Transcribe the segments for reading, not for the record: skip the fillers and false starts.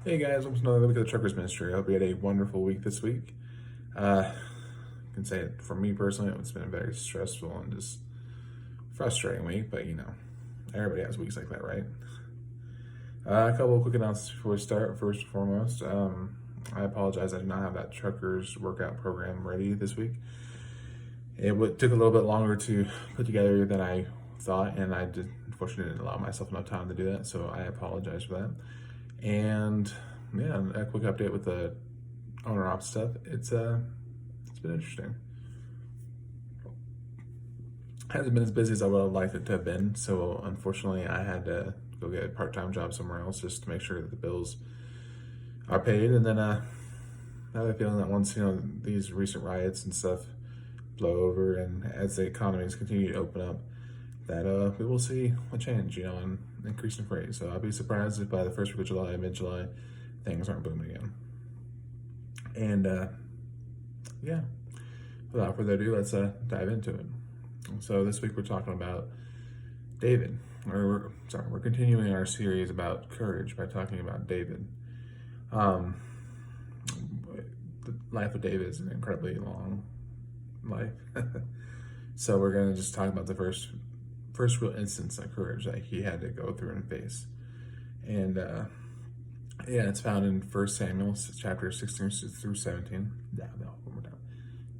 Hey guys, welcome to another look at the Truckers Ministry. I hope you had a wonderful week this week. I can say it for me personally, it's been a very stressful and just frustrating week, but everybody has weeks like that, right? A couple of quick announcements before we start. First and foremost, I apologize, I did not have that Truckers workout program ready this week. Took a little bit longer to put together than I thought, and unfortunately didn't allow myself enough time to do that, so I apologize for that. And yeah, a quick update with the owner op stuff. It's been interesting. Hasn't been as busy as I would have liked it to have been. So unfortunately, I had to go get a part-time job somewhere else just to make sure that the bills are paid. And then I have a feeling that once these recent riots and stuff blow over, and as the economies continue to open up, that we will see a change, and increase in freight. So I'll be surprised if by the first week of July, mid-July, things aren't booming again. And yeah, without further ado, let's dive into it. So this week we're talking about David. We're continuing our series about courage by talking about David. The life of David is an incredibly long life. So we're going to just talk about the first real instance of courage that he had to go through and face. And yeah, it's found in 1 Samuel chapter 16 through 17. One more time.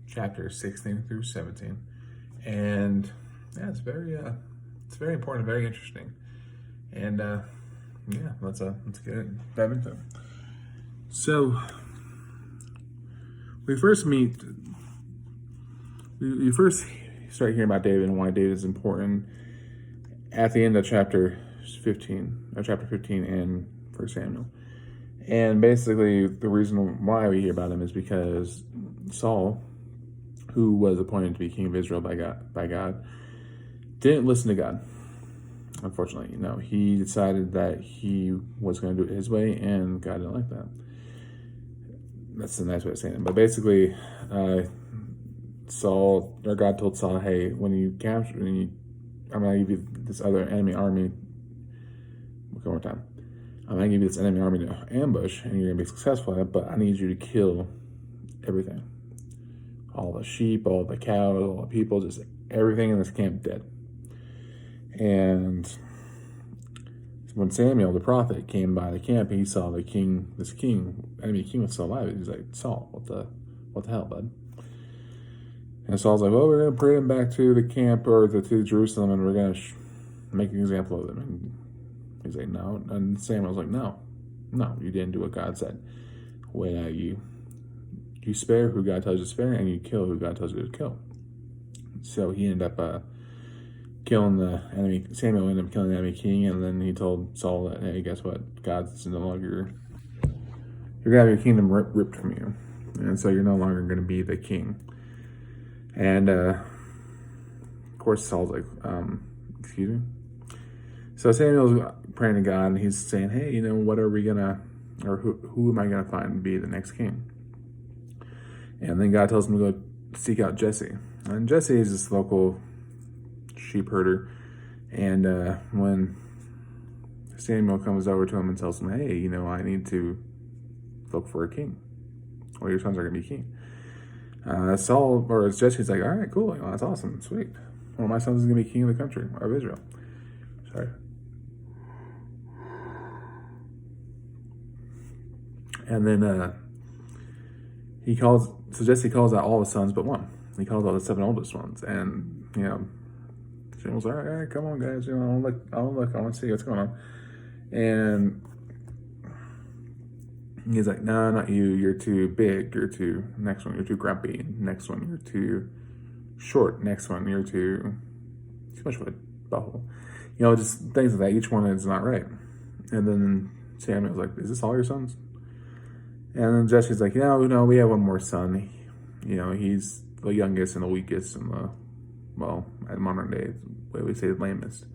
Chapter 16 through 17. And yeah, it's very important, very interesting. And yeah, let's get it, dive into it. So we first meet. You first start hearing about David and why David is important at the end of chapter 15 in 1 Samuel. And basically, the reason why we hear about him is because Saul, who was appointed to be king of Israel by God, didn't listen to God. Unfortunately, he decided that he was going to do it his way, and God didn't like that. That's a nice way of saying it. But basically, God told Saul, "Hey, I'm going to give you this other enemy army. One more time. I'm going to give you this enemy army to ambush, and you're going to be successful at it, but I need you to kill everything. All the sheep, all the cows, all the people, just everything in this camp dead." And when Samuel, the prophet, came by the camp, he saw enemy king was still alive. He's like, "Saul, what the hell, bud?" And Saul's like, "Well, we're going to bring him back to the camp or to Jerusalem, and we're going to make an example of him." And he's like, "No." And Samuel's like, no, you didn't do what God said. When you spare who God tells you to spare, and you kill who God tells you to kill. So he ended up killing the enemy. Samuel ended up killing the enemy king, and then he told Saul that, "Hey, guess what? God's no longer. You're gonna have your kingdom ripped from you, and so you're no longer going to be the king." And of course, Saul's like, "Excuse me." So Samuel's praying to God, and he's saying, "Hey, what are we gonna, or who am I gonna find to be the next king?" And then God tells him to go seek out Jesse. And Jesse is this local sheep herder. And when Samuel comes over to him and tells him, "Hey, I need to look for a king. Or your sons are going to be king." Jesse's like, "All right, cool. That's awesome. Sweet. Well, my son's is going to be king of the country, of Israel." Sorry. And then Jesse calls out all the sons but one. He calls out the 7 oldest ones. And, Samuel's like, "All right, come on, guys. I want to see what's going on." And he's like, "No, not you. You're too big. Next one, you're too grumpy. Next one, you're too short. Next one, you're too much of a butthole." Just things like that. Each one is not right. And then Samuel's like, "Is this all your sons?" And then Jesse's like, "No, we have one more son. He's the youngest and the weakest and at modern day, the way we say the lamest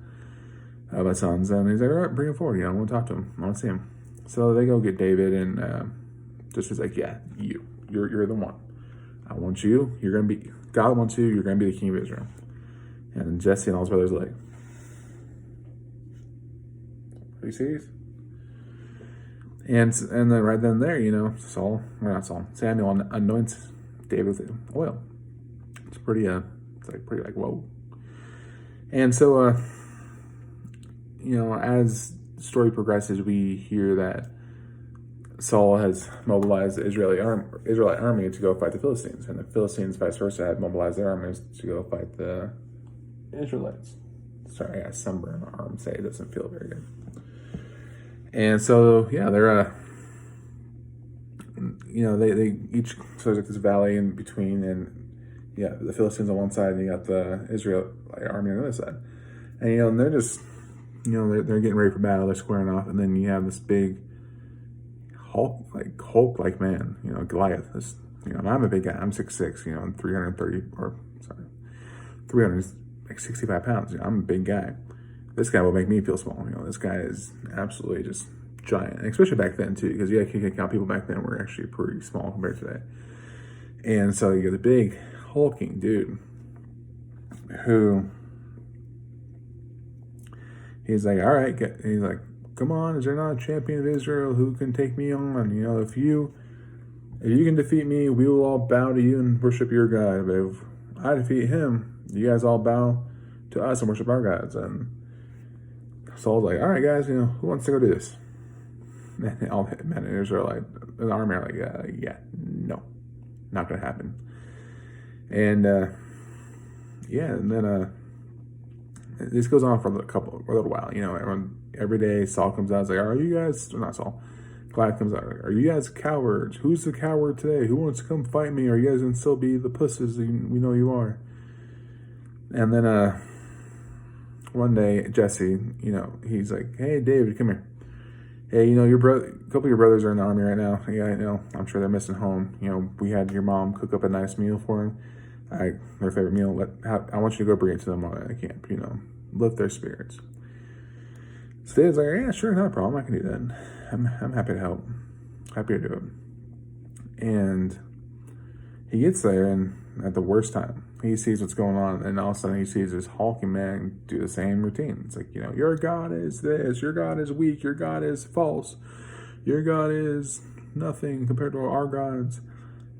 of my sons." And he's like, "All right, bring him forward. I want to talk to him. I want to see him." So they go get David, and Jesse's like, "Yeah, you're the one. I want you. God wants you. You're going to be the king of Israel." And Jesse and all his brothers are like, "Are you serious?" And then right then and there, Samuel anoints David with oil. It's pretty whoa. And so as the story progresses, we hear that Saul has mobilized the Israelite army to go fight the Philistines, and the Philistines, vice versa, had mobilized their armies to go fight the Israelites. Sorry, I got sunburn on my arm. Say it doesn't feel very good. And so they're they each, so there's like this valley in between, and the Philistines on one side, and you got the Israel army on the other side, and they're just they're getting ready for battle. They're squaring off, and then you have this big Hulk-like man, Goliath. This, I'm a big guy. I'm 6'6", and 365 pounds. I'm a big guy. This guy will make me feel small. This guy is absolutely just giant, and especially back then too, because you can count people back then were actually pretty small compared to today. And so you get a big hulking dude who he's like, all right, he's like, come on, is there not a champion of Israel who can take me on? If you can defeat me, we will all bow to you and worship your God. But if I defeat him, you guys all bow to us and worship our gods. And Saul's like, all right, guys, who wants to go do this? And all the men in Israel, the army, are like, no, not going to happen. And and then this goes on for a little while. Every day Saul comes out, it's like, are you guys, not Saul, Goliath comes out, are you guys cowards? Who's the coward today? Who wants to come fight me? Are you guys going to still be the pusses we know you are? And then one day Jesse, he's like, hey, David, come here. Hey, your brother, a couple of your brothers are in the army right now. Yeah, I'm sure they're missing home. We had your mom cook up a nice meal for them. Their favorite meal. I want you to go bring it to them while they're at camp. Lift their spirits. So David's like, yeah, sure, not a problem. I can do that. I'm happy to help. Happy to do it. And he gets there, and at the worst time, he sees what's going on, and all of a sudden he sees this hulking man do the same routine. It's like, your God is this, your God is weak, your God is false, your God is nothing compared to our gods.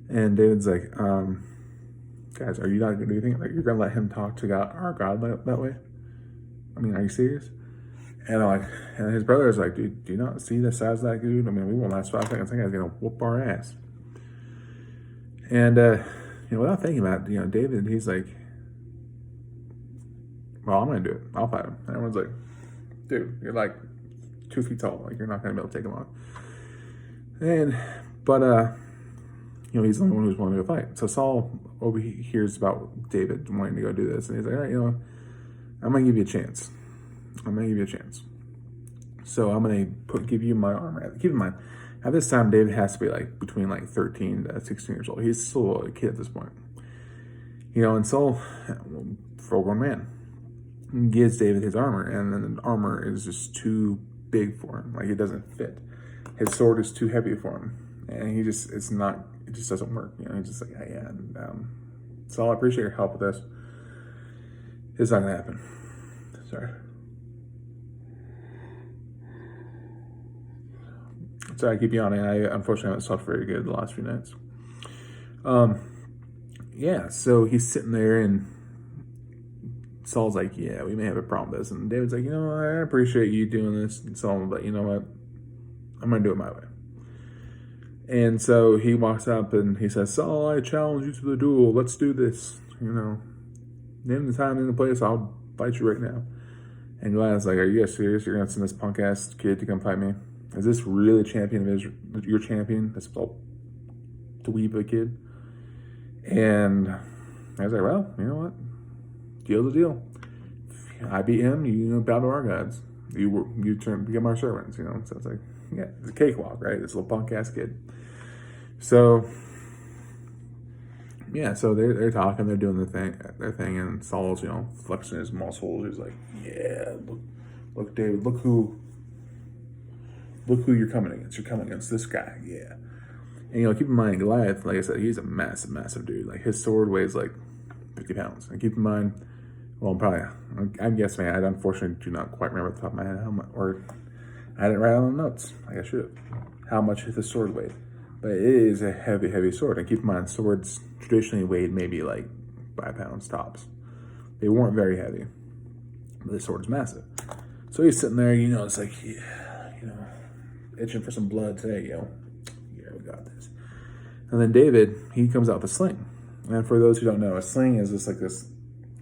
And David's like, guys, are you not going to do anything? Like, you're going to let him talk to our God that way? Are you serious? And his brother's like, dude, do you not see the size of that dude? We won't last 5 seconds. That guy's going to whoop our ass. And, without thinking about it, David, he's like, well, I'm going to do it. I'll fight him. And everyone's like, dude, you're like 2 feet tall. Like, you're not going to be able to take him on. But he's the only one who's willing to go fight. So Saul overhears about David wanting to go do this. And he's like, all right, I'm going to give you a chance. So I'm going to give you my armor. Keep in mind, at this time, David has to be between 13 to 16 years old. He's still a kid at this point. And Saul, full-grown man, gives David his armor, and then the armor is just too big for him. It doesn't fit. His sword is too heavy for him, and it just doesn't work. He's just like, yeah. Saul, I appreciate your help with this. It's not gonna happen. Sorry. Sorry, I keep yawning. I unfortunately haven't slept very good the last few nights. So he's sitting there, and Saul's like, yeah, we may have a problem with this. And David's like, I appreciate you doing this. And Saul, but you know what? I'm going to do it my way. And so he walks up and he says, Saul, I challenge you to the duel. Let's do this. Name the time and the place. I'll fight you right now. And Goliath's like, are you guys serious? You're going to send this punk ass kid to come fight me? Is this really the champion of Israel? Your champion? This little dweeb of a kid? And I was like, well, you know what? Deal's a deal. I beat him, you bow to our gods. You become our servants, So it's like, yeah, it's a cakewalk, right? This little punk ass kid. So so they're talking, they're doing their thing, and Saul's, flexing his muscles. He's like, yeah, look, David, look who you're coming against. You're coming against this guy, yeah. And keep in mind, Goliath, like I said, he's a massive, massive dude. His sword weighs 50 pounds. And keep in mind, I'm guessing, I unfortunately do not quite remember off the top of my head how much, or I didn't write it on the notes. I should have. how much the sword weighed. But it is a heavy, heavy sword. And keep in mind, swords traditionally weighed maybe like 5 pounds tops. They weren't very heavy, but the sword is massive. So he's sitting there, it's like, yeah, itching for some blood today, Yeah, we got this. And then David, he comes out with a sling. And for those who don't know, a sling is just like this.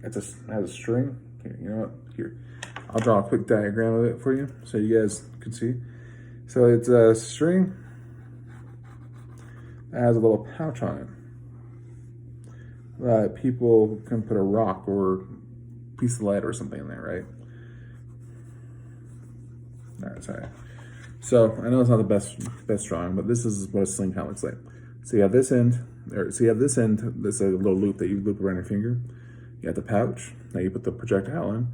Has a string. Here, you know what? Here, I'll draw a quick diagram of it for you so you guys can see. So it's a string that has a little pouch on it that people can put a rock or piece of lead or something in there, right? All right, sorry. So I know it's not the best drawing, but this is what a sling kind of looks like. So you have this end, this is a little loop that you loop around your finger. You got the pouch that you put the projectile in,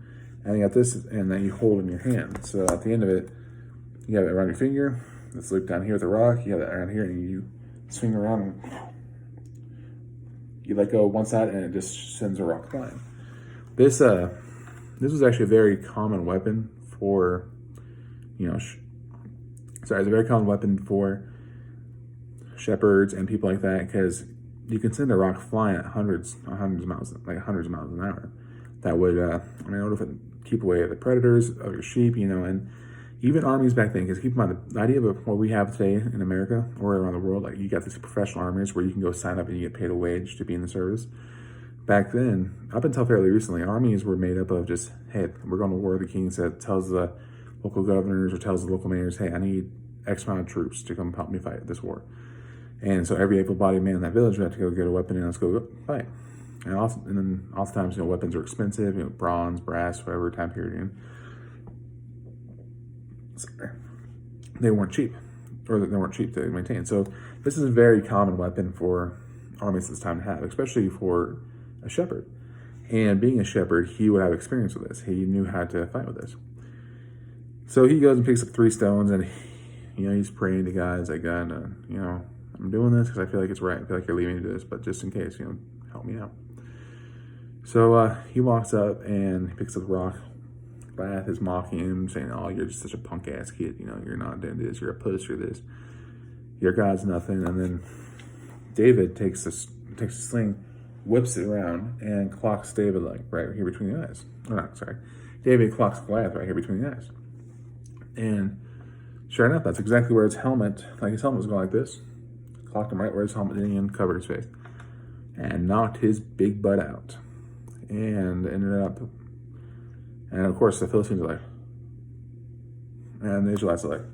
and you got this end that you hold in your hand. So at the end of it, you have it around your finger. This loop down here with the rock. You have it around here, and you swing around, and you let go one side, and it just sends a rock flying. This was actually a very common weapon for, it's a very common weapon for shepherds and people like that, because you can send a rock flying at hundreds of miles an hour. That would, in order to keep away the predators of your sheep, and even armies back then, because keep in mind, the idea of what we have today in America or around the world, like you got these professional armies where you can go sign up and you get paid a wage to be in the service. Back then, up until fairly recently, armies were made up of just, hey, we're going to war. The king tells the local governors or tells the local mayors, hey, I need X amount of troops to come help me fight this war. And so every able-bodied man in that village would have to go get a weapon and let's go fight. And then oftentimes, weapons are expensive, bronze, brass, whatever time period. They weren't cheap, or they weren't cheap to maintain. So this is a very common weapon for armies at this time to have, especially for a shepherd. And being a shepherd, he would have experience with this. He knew how to fight with this. So he goes and picks up 3 stones, and he's praying to God. He's like, God, I'm doing this because I feel like it's right. I feel like you're leading me to this, but just in case, help me out. So he walks up and he picks up the rock. Goliath is mocking him, saying, "Oh, you're just such a punk ass kid. You're not doing this. You're a puss. You're this. Your God's nothing." And then David takes a sling, whips it around, and clocks David like right here between the eyes. Oh, no, sorry. David clocks Goliath right here between the eyes. And sure enough, that's exactly where his helmet was going like this. Clocked him right where his helmet didn't even cover his face. And knocked his big butt out. And ended up, and of course the Philistines are like, and the Israelites are like,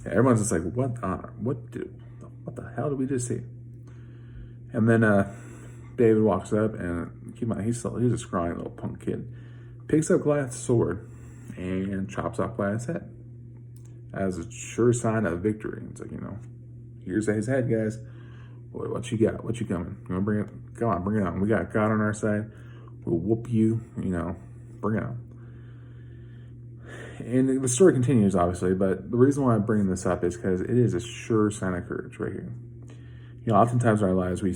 everyone's just like, what the hell did we just see? And then David walks up, and keep in mind, he's a scrawny little punk kid, picks up Goliath's sword and chops off Goliath's head as a sure sign of victory. It's like, here's his head, guys. Boy, what you got? What you coming? You want to bring it? Go on, bring it on. We got God on our side. We'll whoop you. Bring it on. And the story continues, obviously, but the reason why I'm bringing this up is because it is a sure sign of courage right here. Oftentimes in our lives we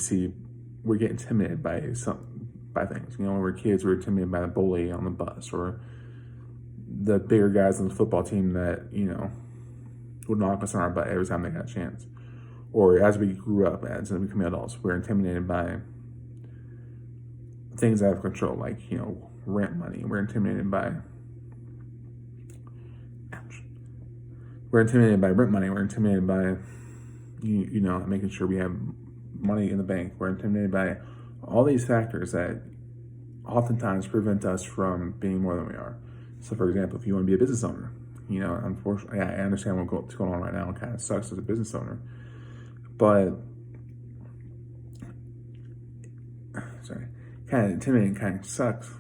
get intimidated by things. When we're kids, we're intimidated by the bully on the bus or the bigger guys on the football team that would knock us on our butt every time they got a chance. Or as we grew up, as we become adults, we're intimidated by things out of control, like rent money. We're intimidated by rent money. We're intimidated by making sure we have money in the bank. We're intimidated by all these factors that oftentimes prevent us from being more than we are. So, for example, if you want to be a business owner, unfortunately, I understand what's going on right now. It kind of sucks as a business owner, but kind of intimidating, kind of sucks.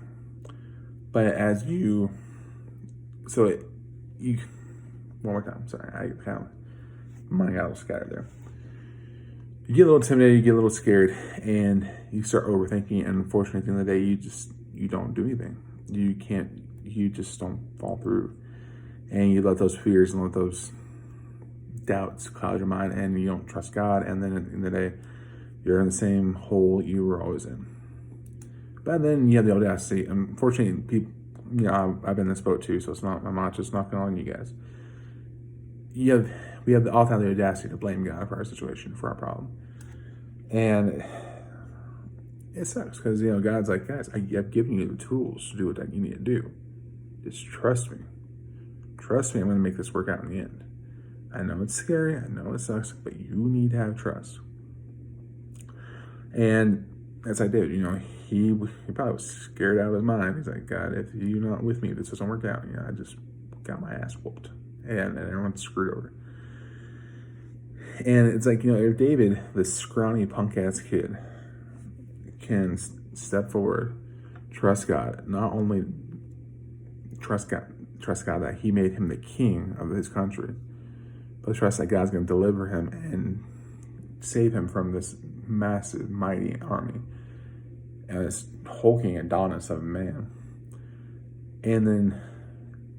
But one more time. Sorry, mine got a little scattered there. You get a little intimidated, you get a little scared, and you start overthinking. And unfortunately, at the end of the day, you don't do anything. You just don't fall through, and you let those fears and let those doubts cloud your mind, and you don't trust God. And then at the end of the day, you're in the same hole you were always in. But then you have the audacity. Unfortunately, people, I've been in this boat too, so I'm not just knocking on you guys. we have often the audacity to blame God for our situation, for our problem. And it sucks because, God's like, guys, I've given you the tools to do what you need to do. Just trust me. Trust me, I'm going to make this work out in the end. I know it's scary. I know it sucks, but you need to have trust. And as I did, he probably was scared out of his mind. He's like, God, if you're not with me, this doesn't work out. I just got my ass whooped. And everyone's screwed over. And it's like, if David, this scrawny punk-ass kid, can step forward, trust God, not only trust God that he made him the king of his country, but trust that God's going to deliver him and save him from this massive, mighty army and this hulking Adonis of a man. And then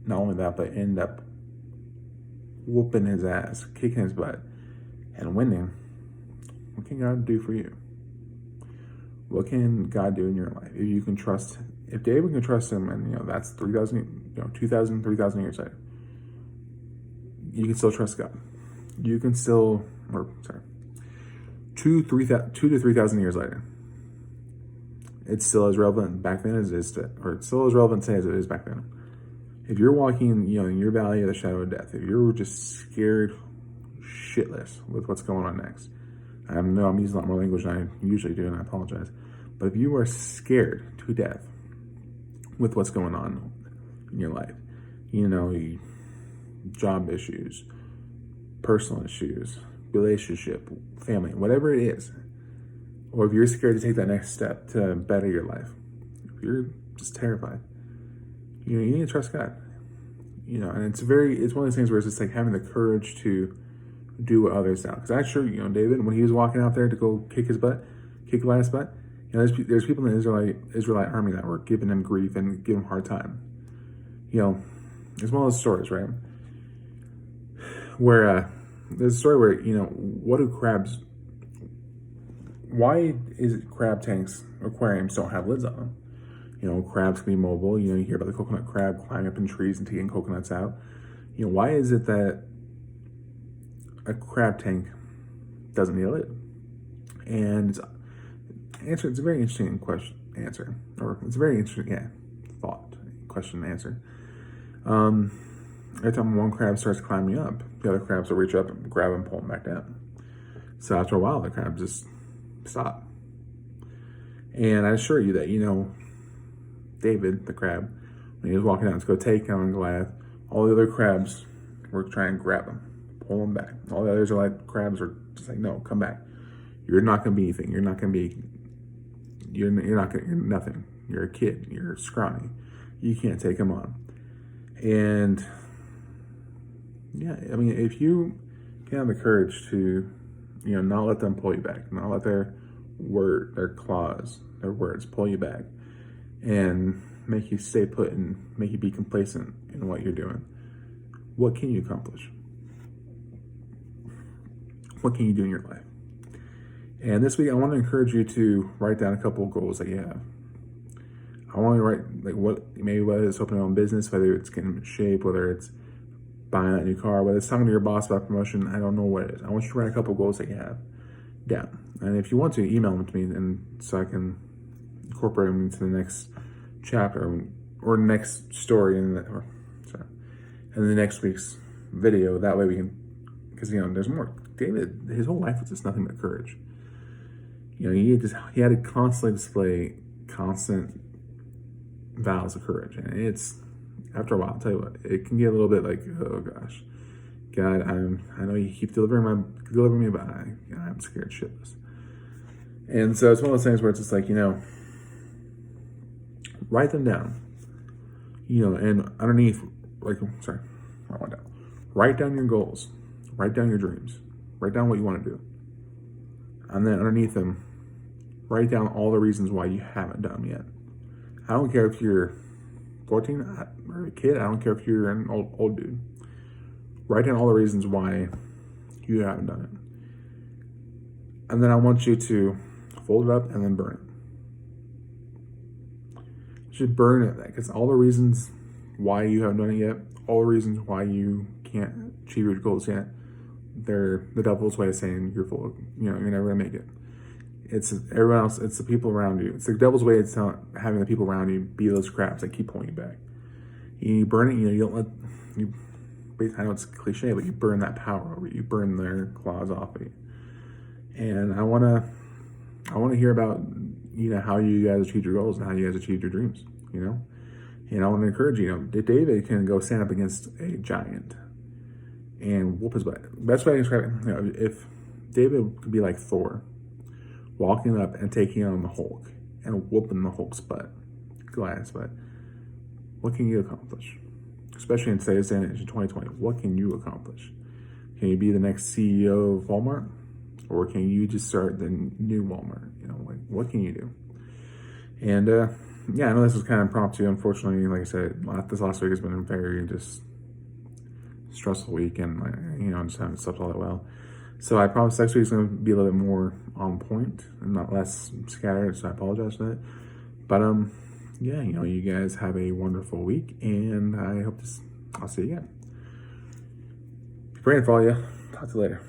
not only that, but end up whooping his ass, kicking his butt, and winning. What can God do for you? What can God do in your life? If David can trust him, and that's 2,000, 3,000 years later, you can still trust God. You can still, 2 to 3,000 years later, it's still as relevant back then as it is today, or it's still as relevant today as it is back then. If you're walking, in your valley of the shadow of death, if you're just scared shitless with what's going on next, I know I'm using a lot more language than I usually do, and I apologize, but if you are scared to death with what's going on in your life, job issues, personal issues, relationship, family, whatever it is, or if you're scared to take that next step to better your life, if you're just terrified, you need to trust God. And it's one of those things where it's just like having the courage to do what others don't. Because I'm sure, David, when he was walking out there to go kick Goliath's butt, there's people in the Israelite army that were giving him grief and giving him a hard time. It's one of those stories, right? Where there's a story where, why is it crab tanks, aquariums don't have lids on them? Crabs can be mobile. You hear about the coconut crab climbing up in trees and taking coconuts out. Why is it that a crab tank doesn't need a lid? And it's a very interesting answer. It's a very interesting, question and answer. Every time one crab starts climbing up, the other crabs will reach up and grab him and pull him back down. So after a while, the crab just stop. And I assure you that, David, the crab, when he was walking out to go take down Goliath, all the other crabs were trying to grab him, pull him back. All the others crabs were just like, no, come back. You're not going to be anything. You're nothing. You're a kid. You're scrawny. You can't take him on. And if you can have the courage to, not let them pull you back, not let their words pull you back and make you stay put and make you be complacent in what you're doing, what can you accomplish? What can you do in your life? And this week, I want to encourage you to write down a couple of goals that you have. I want you to write, whether it's opening your own business, whether it's getting in shape, whether it's buying that new car, whether it's talking to your boss about promotion, I don't know what it is. I want you to write a couple of goals that you have down. And if you want to, email them to me, and so I can incorporate them into the next chapter or next story in the next week's video. That way we can, because there's more. David, his whole life was just nothing but courage. He had to constantly display constant vows of courage, and it's, after a while, I'll tell you what, it can get a little bit like, oh gosh, God, I know you keep delivering me, but I'm scared shitless. And so it's one of those things where it's just like, write them down, and underneath, write down your goals, write down your dreams, write down what you want to do, and then underneath them, write down all the reasons why you haven't done them yet. I don't care if you're 14 or a kid. I don't care if you're an old dude. Write down all the reasons why you haven't done it. And then I want you to fold it up and then burn it. Just burn it, because all the reasons why you haven't done it yet, all the reasons why you can't achieve your goals yet. They're the devil's way of saying you're full. You're never gonna make it. It's everyone else. It's the people around you. It's the devil's way of having the people around you be those crabs that keep pulling you back. You burn it. You don't let you. I know it's cliche, but you burn that power over you. You burn their claws off of you. And I wanna hear about how you guys achieved your goals and how you guys achieved your dreams. And I want to encourage David can go stand up against a giant and whoop his butt. Best way I can describe it, if David could be like Thor, walking up and taking on the Hulk and whooping the Hulk's butt, Goliath's butt, what can you accomplish? Especially in today's day and age, in 2020, what can you accomplish? Can you be the next CEO of Walmart? Or can you just start the new Walmart? What can you do? And I know this was kind of impromptu. Unfortunately, like I said, this last week has been a very just stressful week, and I just haven't slept all that well. So I promise next week is going to be a little bit more on point and not less scattered. So I apologize for that. But you guys have a wonderful week, and I hope I'll see you again. Be praying for all you. Talk to you later.